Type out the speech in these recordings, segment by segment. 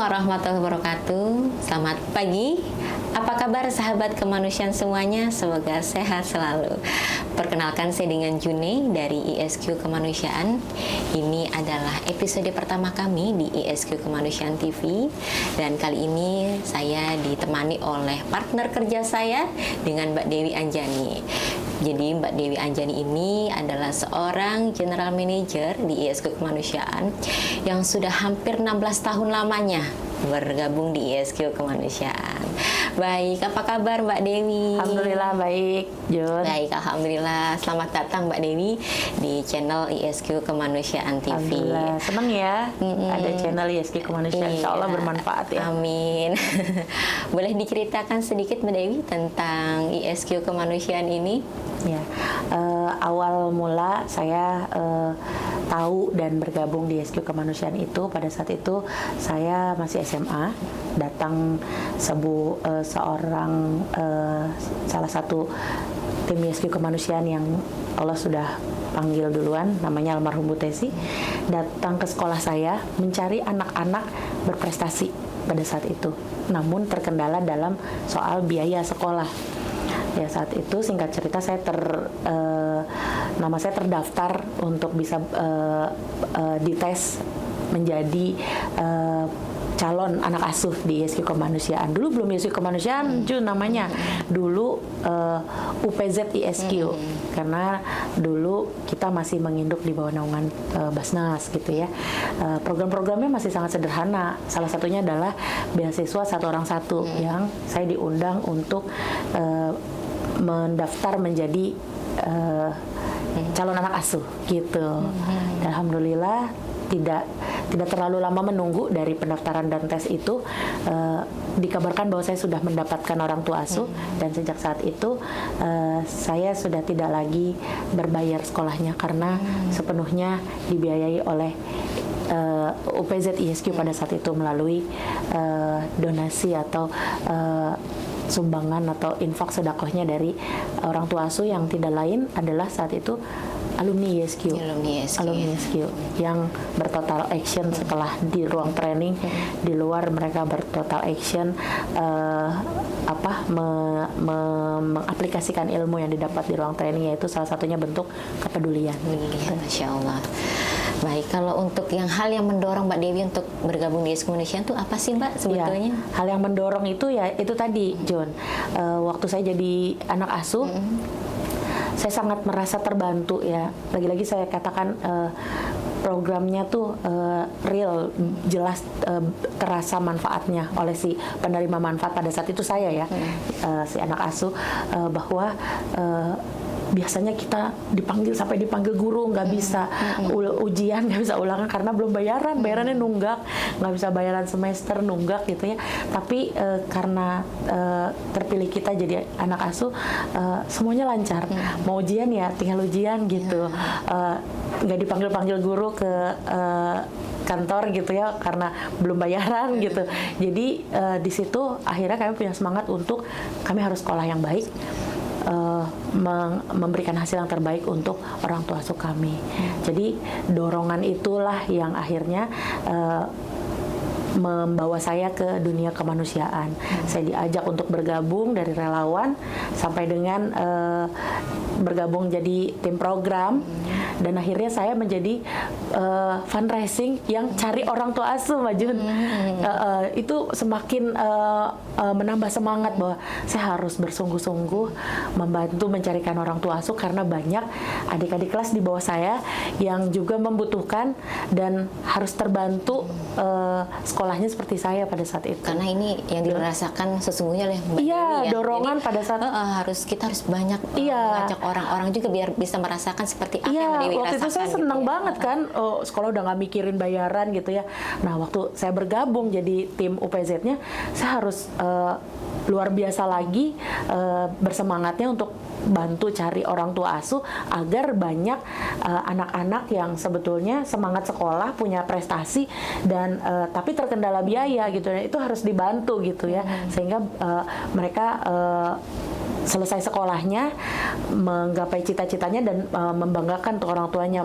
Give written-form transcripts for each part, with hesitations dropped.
warahmatullahi wabarakatuh. Selamat pagi. Apa kabar sahabat kemanusiaan semuanya? Semoga sehat selalu. Perkenalkan, saya dengan June dari ISQ Kemanusiaan. Ini adalah episode pertama kami di ISQ Kemanusiaan TV. Dan kali ini saya ditemani oleh partner kerja saya dengan Mbak Dewi Anjani. Jadi Mbak Dewi Anjani ini adalah seorang General Manager di ISQ Kemanusiaan yang sudah hampir 16 tahun lamanya bergabung di ISQ Kemanusiaan. Baik, apa kabar Mbak Dewi? Alhamdulillah baik, Jun. Baik, alhamdulillah. Selamat datang Mbak Dewi di channel ISQ Kemanusiaan TV. Alhamdulillah, senang ya ada channel ISQ Kemanusiaan. Insya Allah bermanfaat ya. Amin. Boleh diceritakan sedikit Mbak Dewi tentang ISQ Kemanusiaan ini? Ya, awal mula saya tahu dan bergabung di ISQ Kemanusiaan itu pada saat itu saya masih SMA, datang seorang salah satu tim ISQ Kemanusiaan yang Allah sudah panggil duluan, namanya almarhum Bu Tesi, datang ke sekolah saya mencari anak-anak berprestasi pada saat itu, namun terkendala dalam soal biaya sekolah. Ya, saat itu singkat cerita nama saya terdaftar untuk bisa dites menjadi calon anak asuh di ISQ Kemanusiaan. Dulu belum ISQ Kemanusiaan, Jun namanya. Dulu UPZ ISQ. Karena dulu kita masih menginduk di bawah naungan Basnas gitu ya. Program-programnya masih sangat sederhana. Salah satunya adalah beasiswa satu orang satu yang saya diundang untuk mendaftar menjadi calon anak asuh gitu. Dan alhamdulillah tidak terlalu lama menunggu dari pendaftaran dan tes itu, dikabarkan bahwa saya sudah mendapatkan orang tua asuh, dan sejak saat itu saya sudah tidak lagi berbayar sekolahnya karena sepenuhnya dibiayai oleh UPZ ISQ pada saat itu melalui donasi atau sumbangan atau infak sedekahnya dari orang tua asuh yang tidak lain adalah saat itu alumni ISQ yang bertotal action setelah di ruang training. Di luar mereka bertotal action mengaplikasikan ilmu yang didapat di ruang training, yaitu salah satunya bentuk kepedulian. Masya Allah. Baik, kalau untuk hal yang mendorong Mbak Dewi untuk bergabung di ISQ Kemanusiaan itu apa sih Mbak sebetulnya? Ya, hal yang mendorong itu ya itu tadi, John. Waktu saya jadi anak asuh, saya sangat merasa terbantu ya. Lagi-lagi saya katakan programnya tuh real, jelas, terasa manfaatnya oleh si penerima manfaat pada saat itu saya ya, si anak asuh, bahwa biasanya kita sampai dipanggil guru nggak bisa ujian, nggak bisa ulangan karena belum bayarannya nunggak, nggak bisa bayaran semester nunggak gitu ya. Tapi karena terpilih kita jadi anak asuh, semuanya lancar. Mau ujian ya tinggal ujian gitu, nggak dipanggil guru ke kantor gitu ya karena belum bayaran gitu. Jadi di situ akhirnya kami punya semangat untuk kami harus sekolah yang baik, memberikan hasil yang terbaik untuk orang tua asuh kami. Jadi dorongan itulah yang akhirnya membawa saya ke dunia kemanusiaan. Saya diajak untuk bergabung dari relawan sampai dengan bergabung jadi tim program, dan akhirnya saya menjadi fundraising yang cari orang tua asuh, Mbak Jun. Itu semakin menambah semangat bahwa saya harus bersungguh-sungguh membantu mencarikan orang tua asuh karena banyak adik-adik kelas di bawah saya yang juga membutuhkan dan harus terbantu sekolahnya seperti saya pada saat itu. Karena ini yang dirasakan sesungguhnya oleh Mbak Dewi ya. Dorongan. Jadi, pada saat kita harus banyak mengajak orang-orang juga biar bisa merasakan seperti apa yang Mbak Dewi waktu rasakan. Itu saya senang banget kan, sekolah udah nggak mikirin bayaran gitu ya. Nah, waktu saya bergabung jadi tim UPZ-nya, saya harus luar biasa lagi bersemangatnya untuk bantu cari orang tua asuh agar banyak anak-anak yang sebetulnya semangat sekolah, punya prestasi dan tapi terkendala biaya gitu ya, itu harus dibantu gitu ya, sehingga mereka selesai sekolahnya, menggapai cita-citanya dan membanggakan untuk orang tuanya,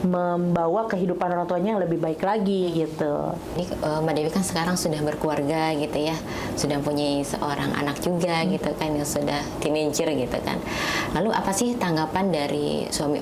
membawa kehidupan orang tuanya yang lebih baik lagi gitu. Ini Mbak Dewi kan sekarang sudah berkeluarga gitu ya, sudah punya seorang anak juga gitu kan yang sudah teenager gitu kan. Lalu apa sih tanggapan dari suami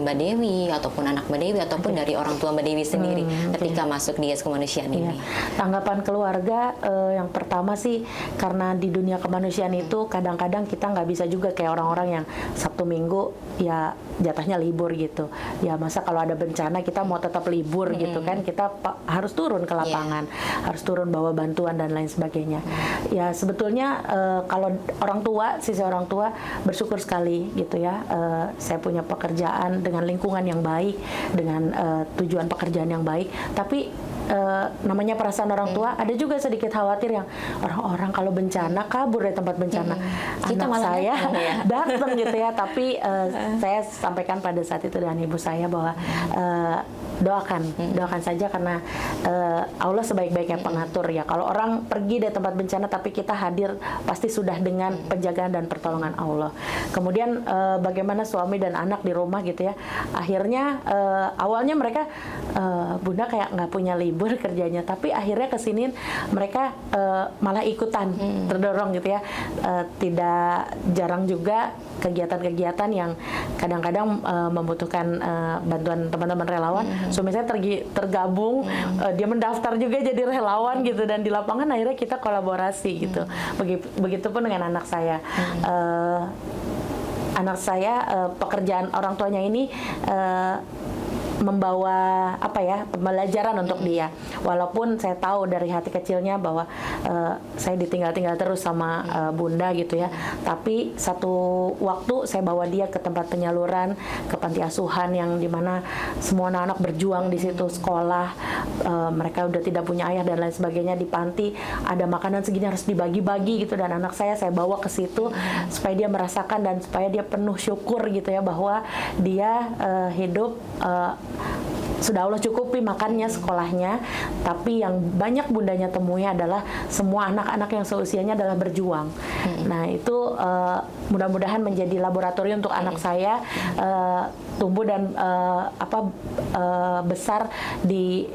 Mbak Dewi ataupun anak Mbak Dewi ataupun dari orang tua Mbak Dewi sendiri ketika masuk di IS Kemanusiaan ini? Tanggapan keluarga yang pertama sih, karena di dunia kemanusiaan itu kadang-kadang kita nggak bisa juga kayak orang-orang yang Sabtu Minggu ya jatahnya libur gitu. Ya masa kalau ada bencana kita mau tetap libur gitu kan, kita harus turun ke lapangan, harus turun bawa bantuan dan lain sebagainya. Ya sebetulnya kalau sisi orang tua bersyukur sekali gitu ya. Saya punya pekerjaan dengan lingkungan yang baik, dengan tujuan pekerjaan yang baik, tapi namanya perasaan orang tua, ada juga sedikit khawatir yang orang-orang kalau bencana kabur dari tempat bencana. Kita Anak saya datang gitu ya, tapi saya sampaikan pada saat itu dengan ibu saya bahwa doakan saja, karena Allah sebaik-baiknya pengatur ya. Kalau orang pergi dari tempat bencana tapi kita hadir, pasti sudah dengan penjagaan dan pertolongan Allah. Kemudian bagaimana suami dan anak di rumah gitu ya. Akhirnya awalnya mereka Bunda kayak nggak punya libur kerjanya, tapi akhirnya kesini mereka malah ikutan terdorong gitu ya. Tidak jarang juga kegiatan-kegiatan yang kadang-kadang membutuhkan bantuan teman-teman relawan. Suami saya tergabung, dia mendaftar juga jadi relawan gitu, dan di lapangan akhirnya kita kolaborasi gitu. Begitupun dengan anak saya. Anak saya pekerjaan orang tuanya ini membawa pembelajaran untuk dia. Walaupun saya tahu dari hati kecilnya bahwa saya ditinggal-tinggal terus sama Bunda gitu ya. Tapi satu waktu saya bawa dia ke tempat penyaluran, ke panti asuhan yang dimana semua anak-anak berjuang di situ sekolah. Mereka udah tidak punya ayah dan lain sebagainya. Di panti ada makanan segini harus dibagi-bagi gitu, dan anak saya bawa ke situ supaya dia merasakan dan supaya dia penuh syukur gitu ya, bahwa dia hidup sudah Allah cukupi makannya, sekolahnya. Tapi yang banyak Bundanya temui adalah semua anak-anak yang seusianya adalah berjuang. Nah itu mudah-mudahan menjadi laboratorium untuk anak saya tumbuh dan besar di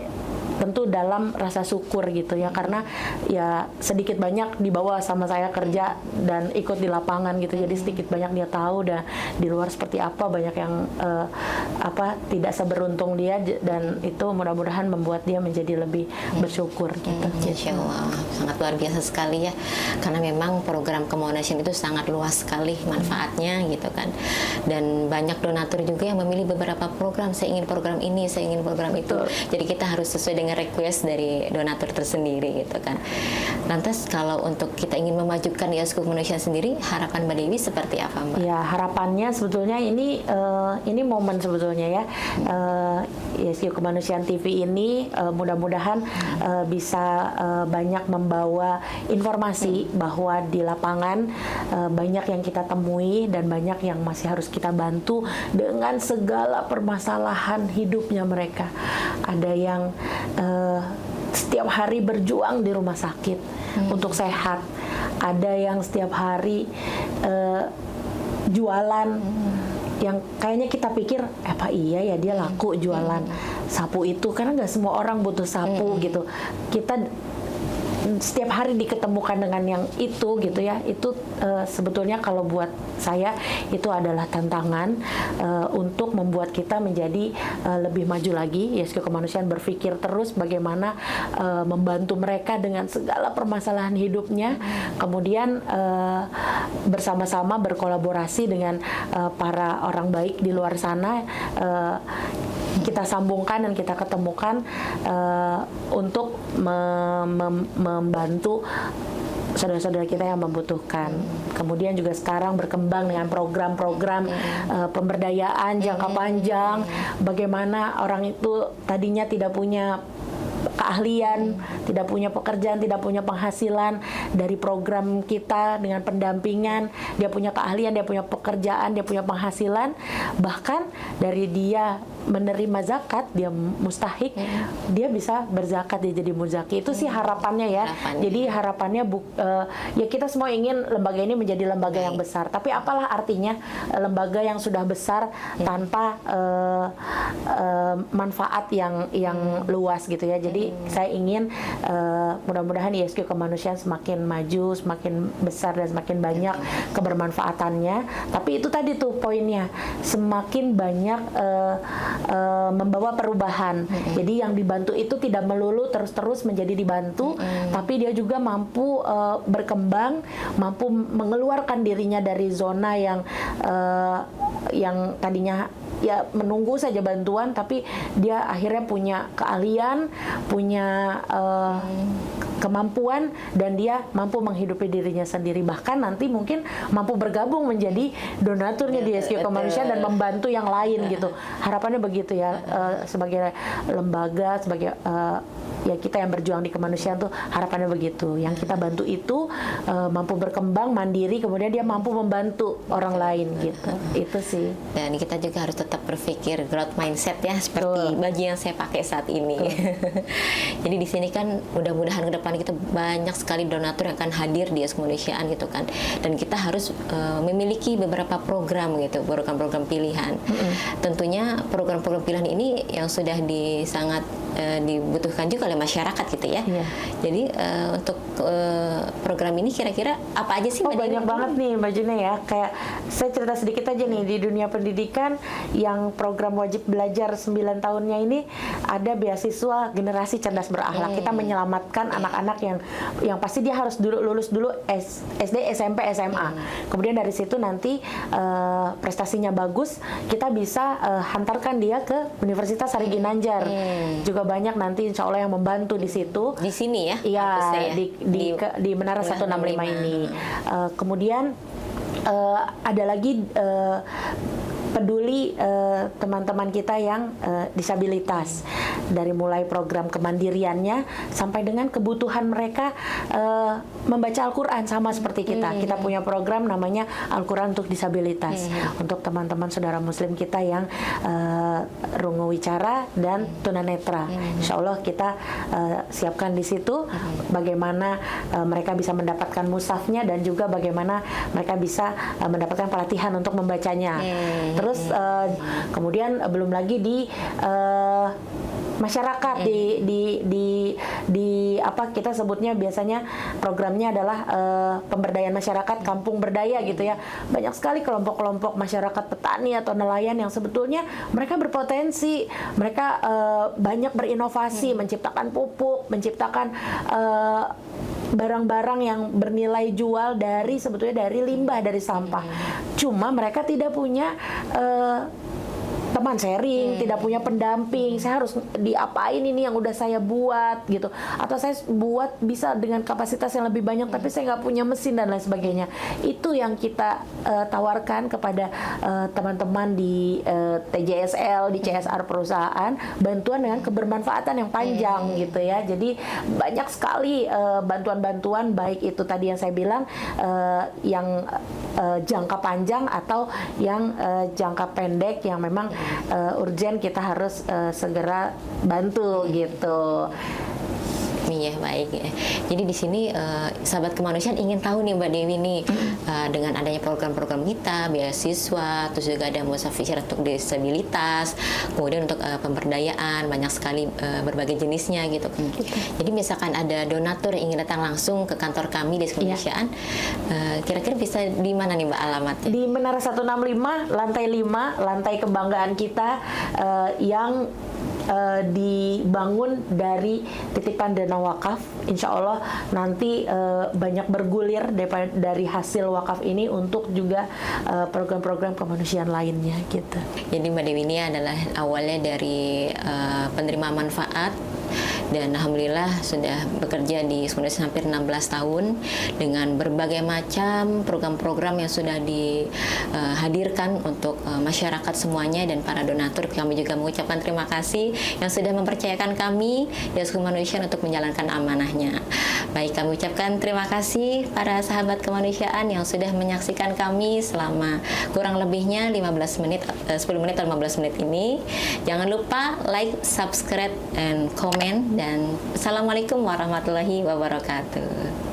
tentu dalam rasa syukur gitu ya, karena ya sedikit banyak dibawa sama saya kerja dan ikut di lapangan gitu, jadi sedikit banyak dia tahu dan di luar seperti apa, banyak yang tidak seberuntung dia, dan itu mudah-mudahan membuat dia menjadi lebih bersyukur gitu. Insya Allah, sangat luar biasa sekali ya, karena memang program kemanusiaan itu sangat luas sekali manfaatnya gitu kan, dan banyak donatur juga yang memilih beberapa program. Saya ingin program ini, saya ingin program itu. Jadi kita harus sesuai dengan request dari donatur tersendiri gitu kan. Lantas kalau untuk kita ingin memajukan ISQ Kemanusiaan sendiri, harapan Mbak Dewi seperti apa, Mbak? Ya harapannya sebetulnya ini momen sebetulnya ya. ISQ Kemanusiaan TV ini mudah-mudahan bisa banyak membawa informasi bahwa di lapangan banyak yang kita temui dan banyak yang masih harus kita bantu dengan segala permasalahan hidupnya mereka. Ada yang setiap hari berjuang di rumah sakit untuk sehat. Ada yang setiap hari jualan yang kayaknya kita pikir apa iya ya dia laku jualan sapu itu, karena nggak semua orang butuh sapu gitu. Kita setiap hari diketemukan dengan yang itu gitu ya. Itu sebetulnya kalau buat saya itu adalah tantangan untuk membuat kita menjadi lebih maju lagi. ISQ Kemanusiaan berpikir terus bagaimana membantu mereka dengan segala permasalahan hidupnya, kemudian bersama-sama berkolaborasi dengan para orang baik di luar sana, kita sambungkan dan kita ketemukan untuk membantu saudara-saudara kita yang membutuhkan. Kemudian juga sekarang berkembang dengan program-program pemberdayaan jangka panjang, bagaimana orang itu tadinya tidak punya keahlian, tidak punya pekerjaan, tidak punya penghasilan, dari program kita dengan pendampingan dia punya keahlian, dia punya pekerjaan, dia punya penghasilan, bahkan dari dia menerima zakat, dia mustahik, dia bisa berzakat, dia jadi muzaki. Itu sih harapannya ya. Jadi harapannya ya kita semua ingin lembaga ini menjadi lembaga yang besar. Tapi apalah artinya lembaga yang sudah besar tanpa manfaat yang luas gitu ya. Jadi saya ingin mudah-mudahan ISQ Kemanusiaan semakin maju, semakin besar dan semakin banyak kebermanfaatannya. Tapi itu tadi tuh poinnya, semakin banyak membawa perubahan. Jadi yang dibantu itu tidak melulu terus-terus menjadi dibantu, tapi dia juga mampu berkembang, mampu mengeluarkan dirinya dari zona yang tadinya ya menunggu saja bantuan, tapi dia akhirnya punya keahlian, punya kemampuan, dan dia mampu menghidupi dirinya sendiri, bahkan nanti mungkin mampu bergabung menjadi donaturnya di ISQ Kemanusiaan dan membantu yang lain gitu. Harapannya begitu ya, sebagai lembaga, sebagai ya kita yang berjuang di kemanusiaan tuh harapannya begitu. Yang kita bantu itu mampu berkembang mandiri, kemudian dia mampu membantu orang lain gitu. Itu sih. Dan kita juga harus tetap berpikir growth mindset ya, seperti baju yang saya pakai saat ini. Jadi di sini kan mudah-mudahan ke depan kita banyak sekali donatur yang akan hadir di ISQ Kemanusiaan gitu kan. Dan kita harus memiliki beberapa program gitu, program-program pilihan. Tentunya program-program pilihan ini yang sudah sangat dibutuhkan juga oleh masyarakat gitu ya. Jadi untuk program ini kira-kira apa aja sih? Banyak banget nih Mbak June ya. Kayak saya cerita sedikit aja nih, di dunia pendidikan yang program wajib belajar 9 tahunnya ini ada beasiswa generasi cerdas berakhlak. Kita menyelamatkan anak-anak yang pasti dia harus lulus dulu SD, SMP, SMA. Kemudian dari situ nanti prestasinya bagus, kita bisa hantarkan dia ke Universitas Sari Ginanjar. Juga banyak nanti insya Allah yang membantu di situ. Di sini ya? Iya, di Menara 165 ini. Kemudian ada lagi peduli teman-teman kita yang disabilitas, dari mulai program kemandiriannya sampai dengan kebutuhan mereka membaca Al-Quran sama seperti kita. Kita punya program namanya Al-Quran untuk disabilitas, untuk teman-teman saudara muslim kita yang rungu wicara dan tunanetra. Insya Allah kita siapkan di situ bagaimana mereka bisa mendapatkan mushafnya dan juga bagaimana mereka bisa mendapatkan pelatihan untuk membacanya. Terus kemudian belum lagi di masyarakat, di apa kita sebutnya biasanya programnya adalah pemberdayaan masyarakat, kampung berdaya gitu ya. Banyak sekali kelompok-kelompok masyarakat petani atau nelayan yang sebetulnya mereka berpotensi, mereka banyak berinovasi, menciptakan pupuk, menciptakan barang-barang yang bernilai jual sebetulnya dari limbah, dari sampah. Cuma mereka tidak punya teman sharing, tidak punya pendamping. Saya harus diapain ini yang udah saya buat gitu, atau saya buat bisa dengan kapasitas yang lebih banyak tapi saya nggak punya mesin dan lain sebagainya. Itu yang kita tawarkan kepada teman-teman di TJSL, di CSR perusahaan, bantuan dengan kebermanfaatan yang panjang gitu ya. Jadi banyak sekali bantuan-bantuan, baik itu tadi yang saya bilang yang jangka panjang atau yang jangka pendek yang memang urgent, kita harus segera bantu gitu. Iya, baik ya. Jadi di sini sahabat kemanusiaan ingin tahu nih Mbak Dewi nih, dengan adanya program-program kita, beasiswa, terus juga ada mushaf isyarat untuk disabilitas, kemudian untuk pemberdayaan, banyak sekali berbagai jenisnya gitu. Jadi misalkan ada donatur yang ingin datang langsung ke kantor kami di kemanusiaan, kira-kira bisa di mana nih Mbak alamatnya? Di Menara 165, lantai 5, lantai kebanggaan kita yang dibangun dari titipan dana wakaf. Insya Allah nanti banyak bergulir dari hasil wakaf ini untuk juga program-program kemanusiaan lainnya gitu. Jadi Mbak Dewi ini adalah awalnya dari penerima manfaat dan alhamdulillah sudah bekerja di Indonesia hampir 16 tahun dengan berbagai macam program-program yang sudah dihadirkan untuk masyarakat semuanya dan para donatur. Kami juga mengucapkan terima kasih yang sudah mempercayakan kami ISQ Kemanusiaan untuk menjalankan amanahnya. Baik, kami ucapkan terima kasih para sahabat kemanusiaan yang sudah menyaksikan kami selama kurang lebihnya 10 menit atau 15 menit ini. Jangan lupa like, subscribe, and comment. Dan Assalamualaikum warahmatullahi wabarakatuh.